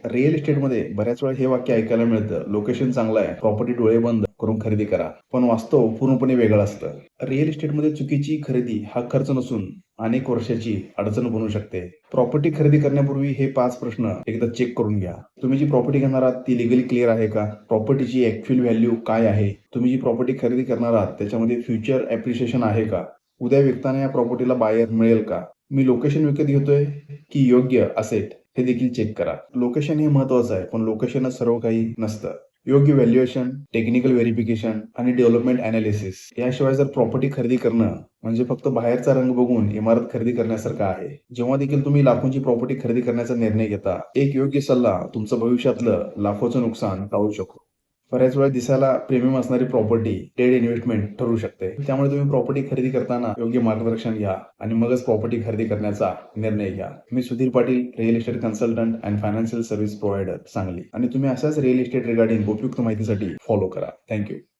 Real इस्टेटमध्ये बऱ्याच वेळा हे वाक्य ऐकायला मिळतं, लोकेशन चांगलं आहे, प्रॉपर्टी डोळे बंद करून खरेदी करा. पण वास्तव पूर्णपणे वेगळं असतं. रिअल इस्टेटमध्ये चुकीची खरेदी हा खर्च नसून अनेक वर्षाची अडचण बनू शकते. प्रॉपर्टी खरेदी करण्यापूर्वी हे 5 प्रश्न एकदा चेक करून घ्या. तुम्ही जी प्रॉपर्टी घेणार आहात ती लिगली क्लिअर आहे का? प्रॉपर्टीची ऍक्च्युअल व्हॅल्यू काय आहे? तुम्ही जी प्रॉपर्टी खरेदी करणार आहात त्याच्यामध्ये फ्युचर ॲप्रिशिएशन आहे का? उद्या विकताना या प्रॉपर्टीला बायर मिळेल का? मी लोकेशन विकत घेतोय की योग्य असेट हे देखील चेक करा. लोकेशन हे महत्वाचं आहे, पण लोकेशनच सर्व काही नसतं. योग्य व्हॅल्युएशन, टेक्निकल व्हेरिफिकेशन आणि डेव्हलपमेंट अनालिसिस याशिवाय जर प्रॉपर्टी खरेदी करणं म्हणजे फक्त बाहेरचा रंग बघून इमारत खरेदी करण्यासारखं आहे. जेव्हा देखील तुम्ही लाखोंची प्रॉपर्टी खरेदी करण्याचा निर्णय घेता, एक योग्य सल्ला तुमचं भविष्यातलं लाखोचं नुकसान टाळू शकतो. बऱ्याच वेळा दिसायला प्रीमियम असणारी प्रॉपर्टी डेड इन्व्हेस्टमेंट ठरू शकते. त्यामुळे तुम्ही प्रॉपर्टी खरेदी करताना योग्य मार्गदर्शन घ्या आणि मगच प्रॉपर्टी खरेदी करण्याचा निर्णय घ्या. मी Sudhir Patil, real estate consultant and financial service provider, Sangli. आणि तुम्ही अशाच रिअल इस्टेट रिगार्डिंग उपयुक्त माहितीसाठी फॉलो करा. थँक्यू.